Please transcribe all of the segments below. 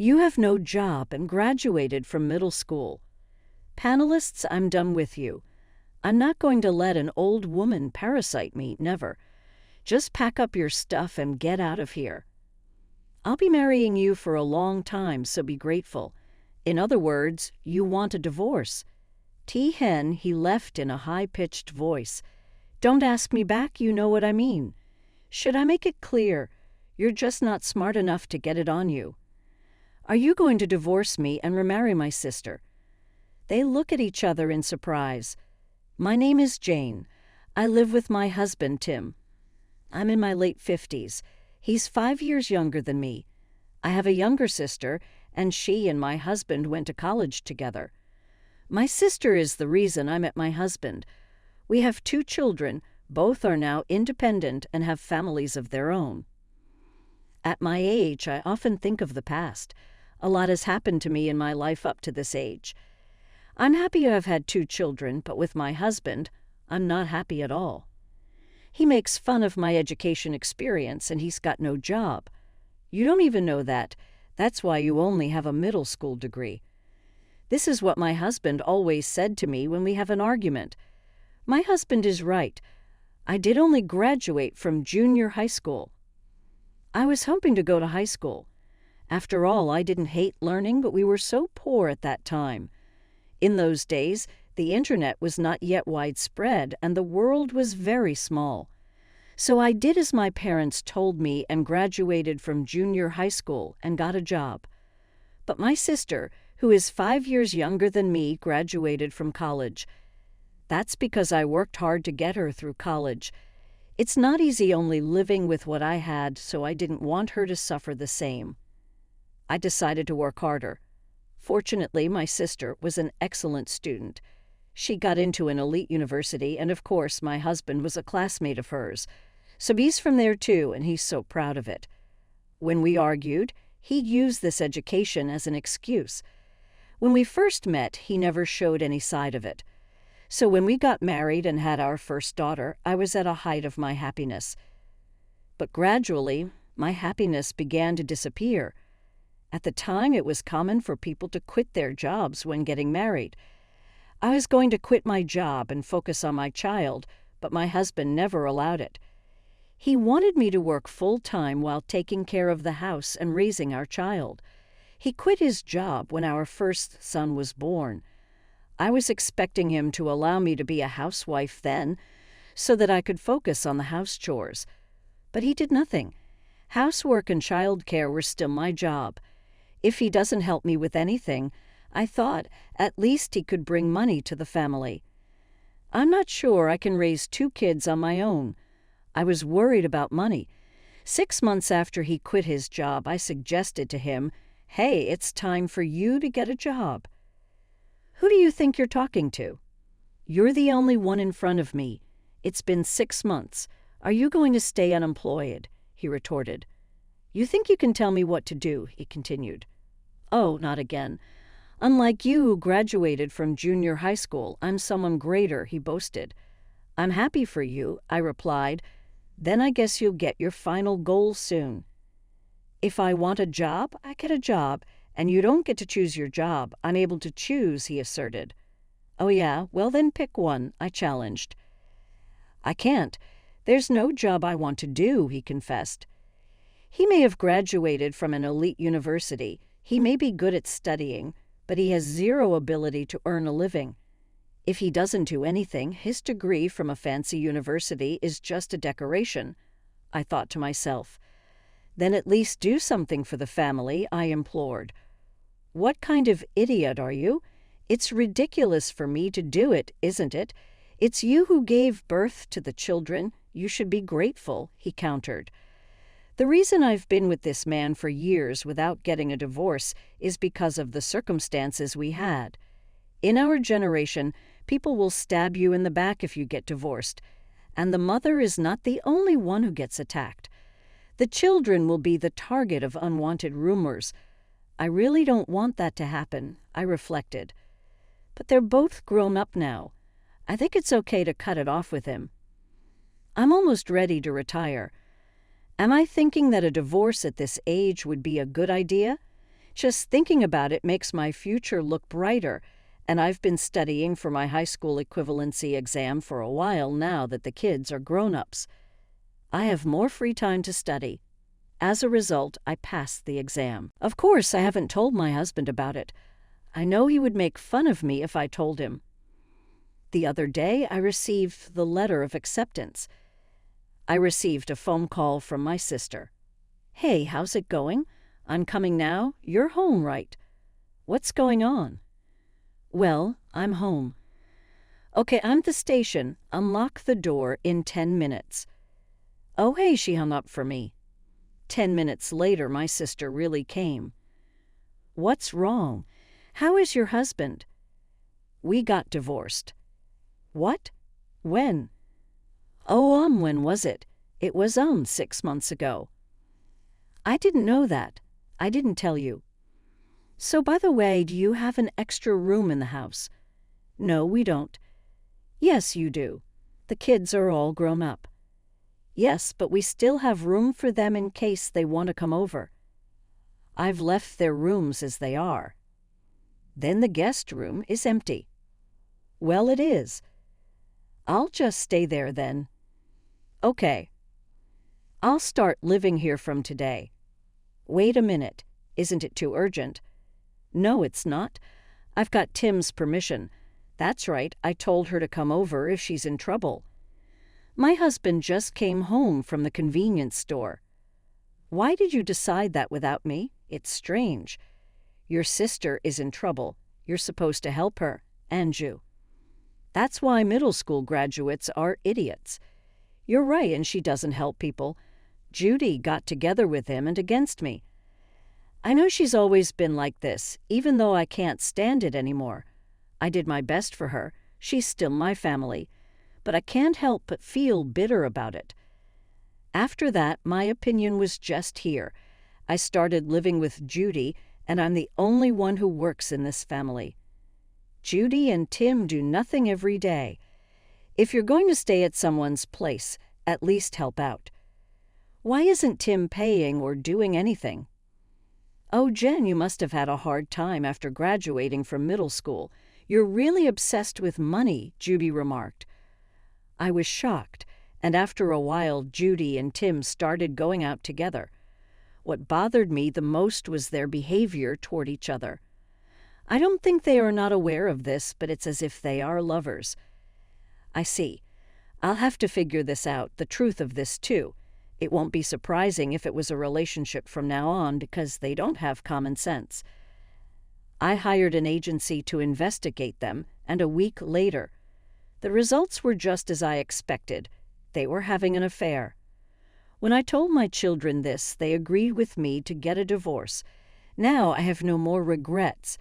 You have no job and graduated from middle school. Panelists, I'm done with you. I'm not going to let an old woman parasite me, never. Just pack up your stuff and get out of here. I'll be marrying you for a long time, so be grateful. In other words, you want a divorce. Hen, he left in a high-pitched voice. Don't ask me back, you know what I mean. Should I make it clear? You're just not smart enough to get it on you. Are you going to divorce me and remarry my sister? They look at each other in surprise. My name is Jane. I live with my husband, Tim. I'm in my late 50s. He's 5 years younger than me. I have a younger sister, and she and my husband went to college together. My sister is the reason I met my husband. We have 2 children. Both are now independent and have families of their own. At my age, I often think of the past. A lot has happened to me in my life up to this age. I'm happy to have had 2 children, but with my husband, I'm not happy at all. He makes fun of my education experience, and he's got no job. You don't even know that. That's why you only have a middle school degree. This is what my husband always said to me when we have an argument. My husband is right. I did only graduate from junior high school. I was hoping to go to high school. After all, I didn't hate learning, but we were so poor at that time. In those days, the internet was not yet widespread, and the world was very small. So I did as my parents told me and graduated from junior high school and got a job. But my sister, who is 5 years younger than me, graduated from college. That's because I worked hard to get her through college. It's not easy only living with what I had, so I didn't want her to suffer the same. I decided to work harder. Fortunately, my sister was an excellent student. She got into an elite university, and of course, my husband was a classmate of hers. So he's from there too, and he's so proud of it. When we argued, he used this education as an excuse. When we first met, he never showed any side of it. So when we got married and had our first daughter, I was at a height of my happiness. But gradually, my happiness began to disappear. At the time, it was common for people to quit their jobs when getting married. I was going to quit my job and focus on my child, but my husband never allowed it. He wanted me to work full-time while taking care of the house and raising our child. He quit his job when our first son was born. I was expecting him to allow me to be a housewife then, so that I could focus on the house chores. But he did nothing. Housework and childcare were still my job. If he doesn't help me with anything, I thought at least he could bring money to the family. I'm not sure I can raise 2 kids on my own. I was worried about money. 6 months after he quit his job, I suggested to him, "Hey, it's time for you to get a job." Who do you think you're talking to? You're the only one in front of me. It's been 6 months. Are you going to stay unemployed? He retorted. You think you can tell me what to do? He continued. Oh, not again. Unlike you who graduated from junior high school, I'm someone greater, he boasted. I'm happy for you, I replied. Then I guess you'll get your final goal soon. If I want a job, I get a job, and you don't get to choose your job. I'm able to choose, he asserted. Oh yeah, well then pick one, I challenged. I can't. There's no job I want to do, he confessed. He may have graduated from an elite university. He may be good at studying, but he has zero ability to earn a living. If he doesn't do anything, his degree from a fancy university is just a decoration, I thought to myself. Then at least do something for the family, I implored. What kind of idiot are you? It's ridiculous for me to do it, isn't it? It's you who gave birth to the children. You should be grateful, he countered. The reason I've been with this man for years without getting a divorce is because of the circumstances we had. In our generation, people will stab you in the back if you get divorced, and the mother is not the only one who gets attacked. The children will be the target of unwanted rumors. I really don't want that to happen, I reflected. But they're both grown up now. I think it's okay to cut it off with him. I'm almost ready to retire. Am I thinking that a divorce at this age would be a good idea? Just thinking about it makes my future look brighter, and I've been studying for my high school equivalency exam for a while now that the kids are grown-ups. I have more free time to study. As a result, I passed the exam. Of course, I haven't told my husband about it. I know he would make fun of me if I told him. The other day, I received the letter of acceptance. I received a phone call from my sister. "Hey, how's it going? I'm coming now. You're home, right? What's going on?" "Well, I'm home." "Okay, I'm at the station. Unlock the door in 10 minutes. "Oh, hey," she hung up for me. 10 minutes later, my sister really came. "What's wrong? How is your husband?" "We got divorced." "What? When?" "Oh, when was it? It was 6 months ago." "I didn't know that. I didn't tell you." "So, by the way, do you have an extra room in the house?" "No, we don't." "Yes, you do. The kids are all grown up." "Yes, but we still have room for them in case they want to come over." "I've left their rooms as they are." "Then the guest room is empty." "Well, it is." "I'll just stay there then." "Okay. I'll start living here from today." "Wait a minute. Isn't it too urgent?" "No, it's not. I've got Tim's permission. That's right, I told her to come over if she's in trouble. My husband just came home from the convenience store." "Why did you decide that without me? It's strange. Your sister is in trouble. You're supposed to help her, and you." "That's why middle school graduates are idiots." "You're right, and she doesn't help people. Judy got together with him and against me." "I know she's always been like this, even though I can't stand it anymore. I did my best for her. She's still my family. But I can't help but feel bitter about it. After that, my opinion was just here. I started living with Judy, and I'm the only one who works in this family. Judy and Tim do nothing every day. If you're going to stay at someone's place, at least help out. Why isn't Tim paying or doing anything?" "Oh, Jen, you must have had a hard time after graduating from middle school. You're really obsessed with money," Judy remarked. I was shocked, and after a while Judy and Tim started going out together. What bothered me the most was their behavior toward each other. I don't think they are not aware of this, but it's as if they are lovers. I see. I'll have to figure this out, the truth of this too. It won't be surprising if it was a relationship from now on because they don't have common sense. I hired an agency to investigate them, and a week later, the results were just as I expected. They were having an affair. When I told my children this, they agreed with me to get a divorce. Now I have no more regrets.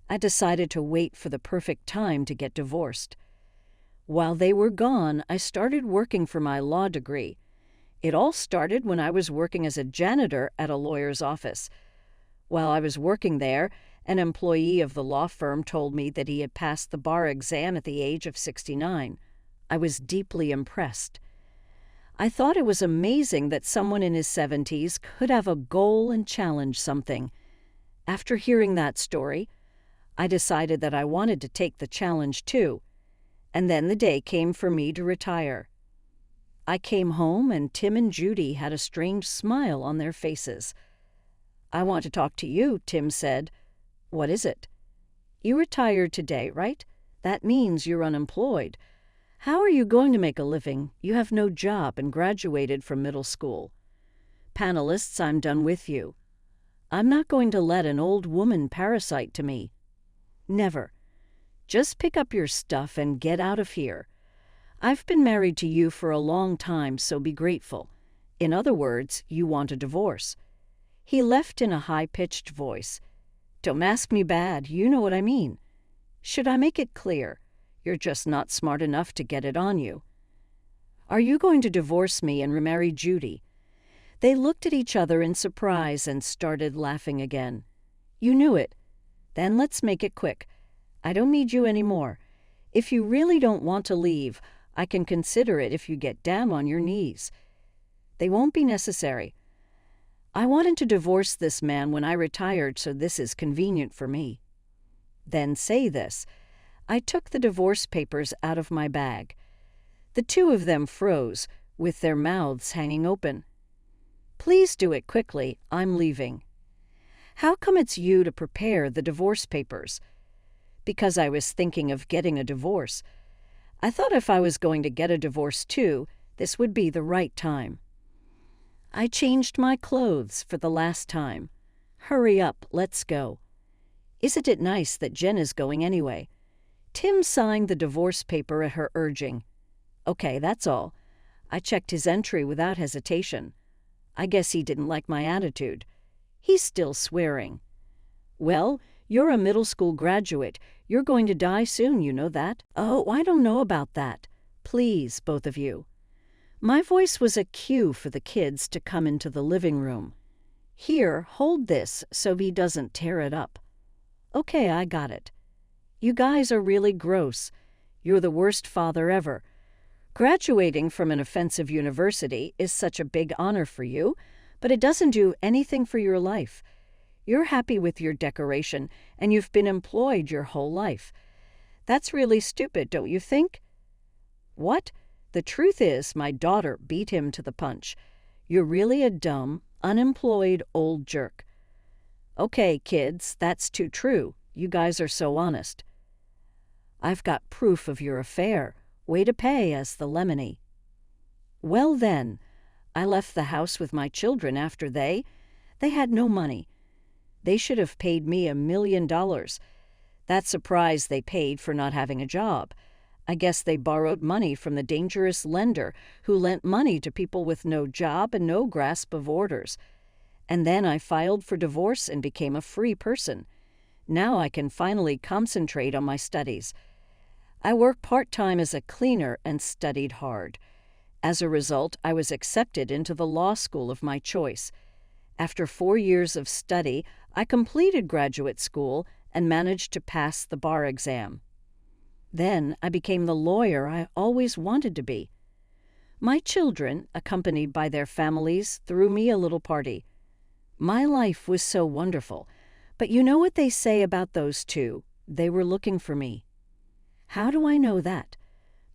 I decided to wait for the perfect time to get divorced. While they were gone, I started working for my law degree. It all started when I was working as a janitor at a lawyer's office. While I was working there, an employee of the law firm told me that he had passed the bar exam at the age of 69. I was deeply impressed. I thought it was amazing that someone in his 70s could have a goal and challenge something. After hearing that story, I decided that I wanted to take the challenge too. And then the day came for me to retire. I came home and Tim and Judy had a strange smile on their faces. "I want to talk to you," Tim said. "What is it?" "You retired today, right? That means you're unemployed. How are you going to make a living? You have no job and graduated from middle school." "Panelists, I'm done with you. I'm not going to let an old woman parasite to me. Never. Just pick up your stuff and get out of here. I've been married to you for a long time, so be grateful. In other words, you want a divorce." He left in a high-pitched voice. "Don't ask me bad, you know what I mean. Should I make it clear? You're just not smart enough to get it on you. Are you going to divorce me and remarry Judy?" They looked at each other in surprise and started laughing again. "You knew it. Then let's make it quick. I don't need you anymore. If you really don't want to leave, I can consider it if you get down on your knees. They won't be necessary. I wanted to divorce this man when I retired, so this is convenient for me. Then say this. I took the divorce papers out of my bag. The two of them froze, with their mouths hanging open. Please do it quickly, I'm leaving. How come it's you to prepare the divorce papers? Because I was thinking of getting a divorce. I thought if I was going to get a divorce too, this would be the right time. I changed my clothes for the last time. Hurry up, let's go. Isn't it nice that Jen is going anyway? Tim signed the divorce paper at her urging. Okay, that's all. I checked his entry without hesitation. I guess he didn't like my attitude. He's still swearing. Well, you're a middle school graduate. You're going to die soon, you know that? Oh, I don't know about that. Please, both of you. My voice was a cue for the kids to come into the living room. Here, hold this so he doesn't tear it up. Okay, I got it. You guys are really gross. You're the worst father ever. Graduating from an offensive university is such a big honor for you, but it doesn't do anything for your life. You're happy with your decoration, and you've been employed your whole life. That's really stupid, don't you think? What? The truth is, my daughter beat him to the punch. You're really a dumb, unemployed old jerk. Okay, kids, that's too true. You guys are so honest. I've got proof of your affair. Way to pay as the lemony. Well then, I left the house with my children after they had no money. They should have paid me $1 million. That's a price they paid for not having a job. I guess they borrowed money from the dangerous lender who lent money to people with no job and no grasp of orders. And then I filed for divorce and became a free person. Now I can finally concentrate on my studies. I worked part-time as a cleaner and studied hard. As a result, I was accepted into the law school of my choice. After 4 years of study, I completed graduate school and managed to pass the bar exam. Then I became the lawyer I always wanted to be. My children, accompanied by their families, threw me a little party. My life was so wonderful, but you know what they say about those two? They were looking for me. How do I know that?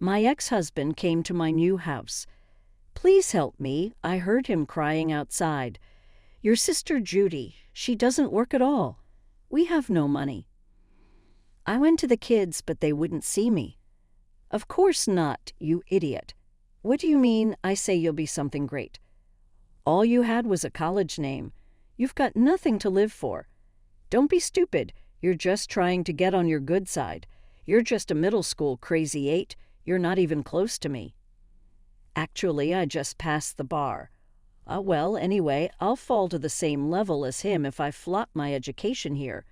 My ex-husband came to my new house. Please help me, I heard him crying outside. Your sister Judy, she doesn't work at all. We have no money. I went to the kids, but they wouldn't see me. Of course not, you idiot. What do you mean I say you'll be something great? All you had was a college name. You've got nothing to live for. Don't be stupid. You're just trying to get on your good side. You're just a middle school crazy 8. You're not even close to me. Actually, I just passed the bar. Well, anyway, I'll fall to the same level as him if I flop my education here.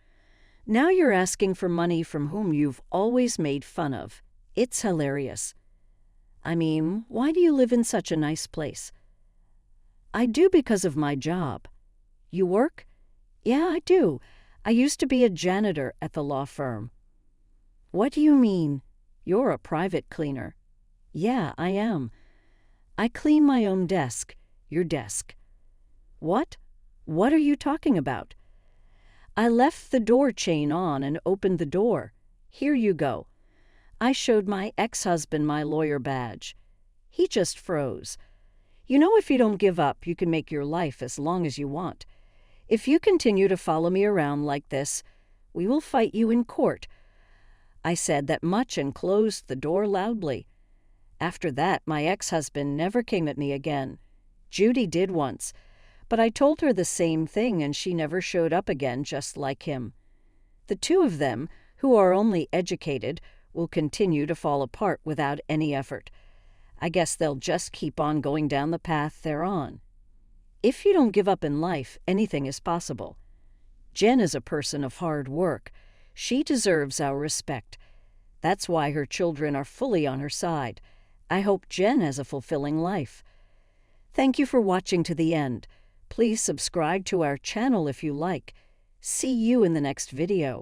Now you're asking for money from whom you've always made fun of. It's hilarious. I mean, why do you live in such a nice place? I do because of my job. You work? Yeah, I do. I used to be a janitor at the law firm. What do you mean? You're a private cleaner. Yeah, I am. I clean my own desk, your desk. What? What are you talking about? I left the door chain on and opened the door. Here you go. I showed my ex-husband my lawyer badge. He just froze. You know, if you don't give up, you can make your life as long as you want. If you continue to follow me around like this, we will fight you in court. I said that much and closed the door loudly. After that, my ex-husband never came at me again. Judy did once, but I told her the same thing and she never showed up again, just like him. The two of them, who are only educated, will continue to fall apart without any effort. I guess they'll just keep on going down the path they're on. If you don't give up in life, anything is possible. Jen is a person of hard work. She deserves our respect. That's why her children are fully on her side. I hope Jen has a fulfilling life. Thank you for watching to the end. Please subscribe to our channel if you like. See you in the next video.